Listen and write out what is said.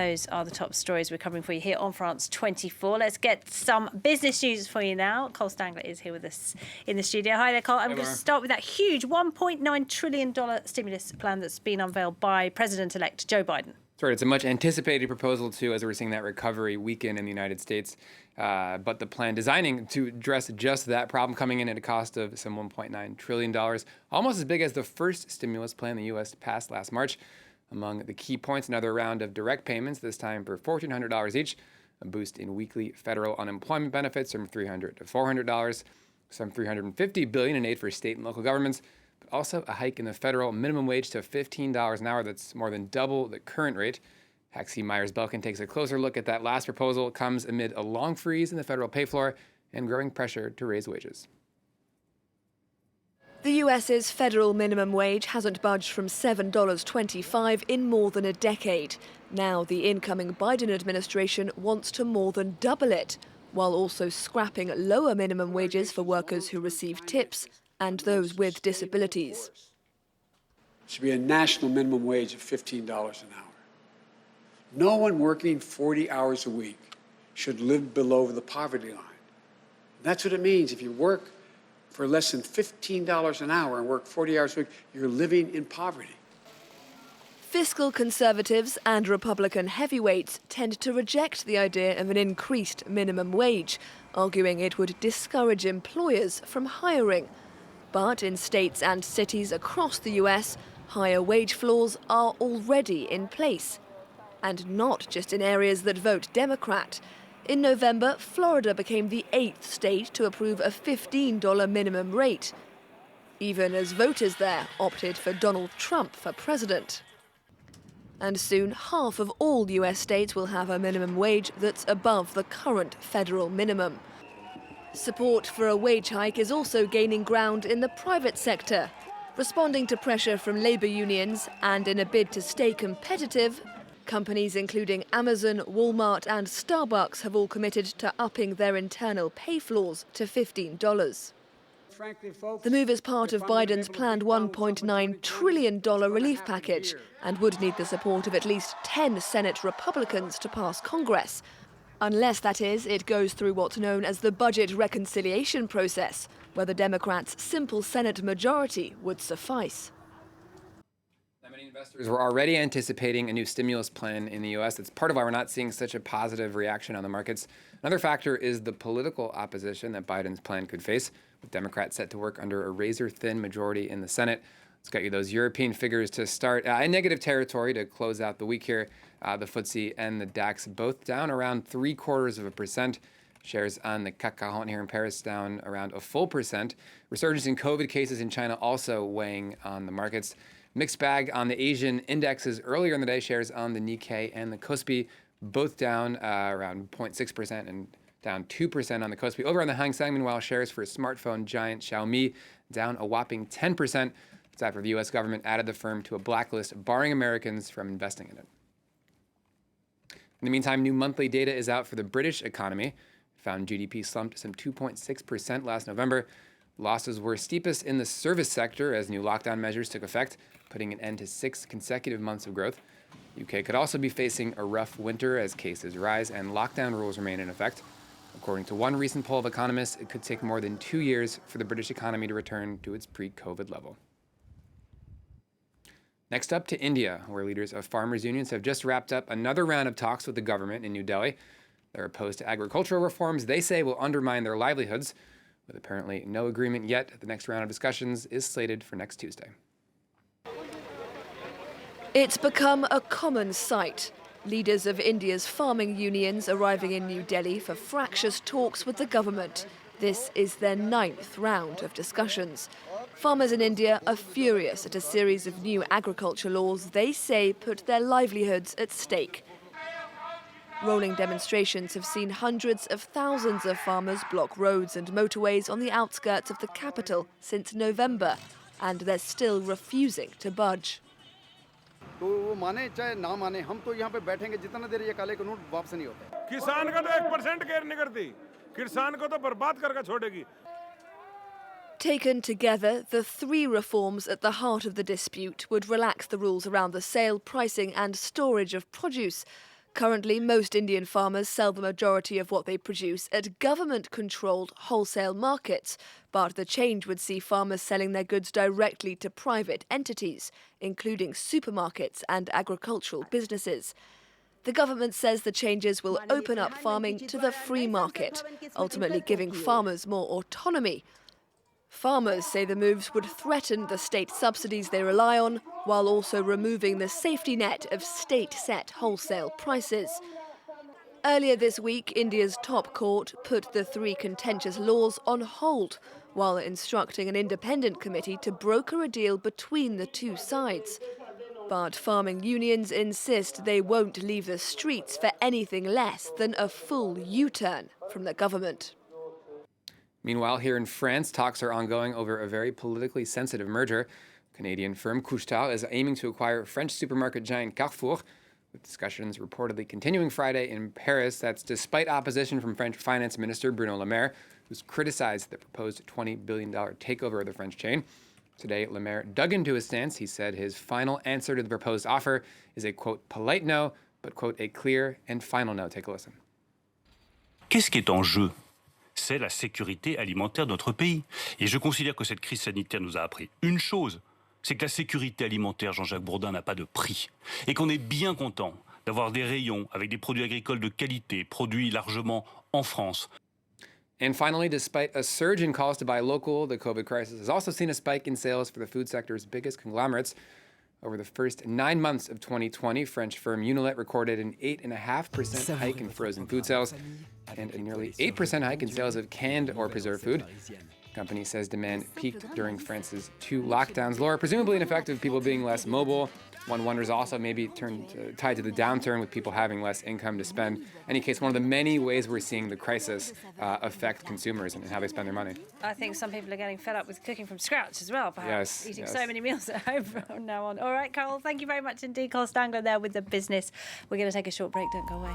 Those are the top stories we're covering for you here on France 24. Let's get some business news for you now. Cole Stangler is here with us in the studio. Hi there, Cole. I'm going to start with that huge $1.9 trillion stimulus plan that's been unveiled by President-elect Joe Biden. That's right. It's a much anticipated proposal, too, as we're seeing that recovery weaken in the United States. But the plan designing to address just that problem, coming in at a cost of some $1.9 trillion, almost as big as the first stimulus plan the U.S. passed last March. Among the key points, another round of direct payments, this time for $1,400 each, a boost in weekly federal unemployment benefits from $300 to $400, some $350 billion in aid for state and local governments, but also a hike in the federal minimum wage to $15 an hour. That's more than double the current rate. Taxi Meyer's Belkin takes a closer look at that last proposal. It comes amid a long freeze in the federal pay floor and growing pressure to raise wages. The US's federal minimum wage hasn't budged from $7.25 in more than a decade. Now the incoming Biden administration wants to more than double it, while also scrapping lower minimum wages for workers who receive tips and those with disabilities. It should be a national minimum wage of $15 an hour. No one working 40 hours a week should live below the poverty line. That's what it means. If you work for less than $15 an hour and work 40 hours a week, you're living in poverty. Fiscal conservatives and Republican heavyweights tend to reject the idea of an increased minimum wage, arguing it would discourage employers from hiring. But in states and cities across the US, higher wage floors are already in place. And not just in areas that vote Democrat. In November, Florida became the 8th state to approve a $15 minimum rate, even as voters there opted for Donald Trump for president. And soon, half of all US states will have a minimum wage that's above the current federal minimum. Support for a wage hike is also gaining ground in the private sector. Responding to pressure from labor unions and in a bid to stay competitive, companies including Amazon, Walmart and Starbucks have all committed to upping their internal pay floors to $15. The move is part of Biden's planned $1.9 trillion relief package and would need the support of at least 10 Senate Republicans to pass Congress. Unless, that is, it goes through what's known as the budget reconciliation process, where the Democrats' simple Senate majority would suffice. Many investors were already anticipating a new stimulus plan in the U.S. That's part of why we're not seeing such a positive reaction on the markets. Another factor is the political opposition that Biden's plan could face, with Democrats set to work under a razor-thin majority in the Senate. Let's get you those European figures to start in negative territory to close out the week here. The FTSE and the DAX both down around 0.75%. Shares on the CAC 40 here in Paris down around a full percent. Resurgence in COVID cases in China also weighing on the markets. Mixed bag on the Asian indexes earlier in the day. Shares on the Nikkei and the Kospi both down around 0.6% and down 2% on the Kospi. Over on the Hang Seng, meanwhile, shares for smartphone giant Xiaomi down a whopping 10%. It's after the U.S. government added the firm to a blacklist, barring Americans from investing in it. In the meantime, new monthly data is out for the British economy. Found GDP slumped some 2.6% last November. Losses were steepest in the service sector as new lockdown measures took effect, putting an end to 6 consecutive months of growth. UK could also be facing a rough winter as cases rise and lockdown rules remain in effect. According to one recent poll of economists, it could take more than 2 years for the British economy to return to its pre-COVID level. Next up to India, where leaders of farmers' unions have just wrapped up another round of talks with the government in New Delhi. They're opposed to agricultural reforms they say will undermine their livelihoods. With apparently no agreement yet, the next round of discussions is slated for next Tuesday. It's become a common sight. Leaders of India's farming unions arriving in New Delhi for fractious talks with the government. This is their 9th round of discussions. Farmers in India are furious at a series of new agriculture laws they say put their livelihoods at stake. Rolling demonstrations have seen hundreds of thousands of farmers block roads and motorways on the outskirts of the capital since November, and they're still refusing to budge. Taken together, the 3 reforms at the heart of the dispute would relax the rules around the sale, pricing and storage of produce, Currently, most Indian farmers sell the majority of what they produce at government-controlled wholesale markets, but the change would see farmers selling their goods directly to private entities, including supermarkets and agricultural businesses. The government says the changes will open up farming to the free market, ultimately giving farmers more autonomy. Farmers say the moves would threaten the state subsidies they rely on, while also removing the safety net of state-set wholesale prices. Earlier this week, India's top court put the three contentious laws on hold, while instructing an independent committee to broker a deal between the two sides. But farming unions insist they won't leave the streets for anything less than a full U-turn from the government. Meanwhile, here in France, talks are ongoing over a very politically sensitive merger. Canadian firm Couche-Tard is aiming to acquire French supermarket giant Carrefour, with discussions reportedly continuing Friday in Paris. That's despite opposition from French Finance Minister Bruno Maire, who's criticized the proposed $20 billion takeover of the French chain. Today, Maire dug into his stance. He said his final answer to the proposed offer is a, quote, polite no, but, quote, a clear and final no. Take a listen. Qu'est-ce qui est en jeu? C'est la sécurité alimentaire de notre pays. Et je considère que cette crise sanitaire nous a appris une chose, c'est que la sécurité alimentaire, Jean-Jacques Bourdin, n'a pas de prix. Et qu'on est bien content d'avoir des rayons avec des produits agricoles de qualité, produits largement en France. And finally, despite a surge in calls to buy local, the COVID crisis has also seen a spike in sales for the food sector's biggest conglomerates. Over the first 9 months of 2020, French firm Unilet recorded an 8.5% hike in frozen food sales and a nearly 8% hike in sales of canned or preserved food. The company says demand peaked during France's 2 lockdowns, Laura, presumably an effect of people being less mobile. One wonders also maybe tied to the downturn with people having less income to spend. In any case, one of the many ways we're seeing the crisis affect consumers and how they spend their money. I think some people are getting fed up with cooking from scratch as well, perhaps. Yes, Eating yes. so many meals at home from now on. All right, Carol, thank you very much indeed. Carl Stangler there with the business. We're going to take a short break. Don't go away.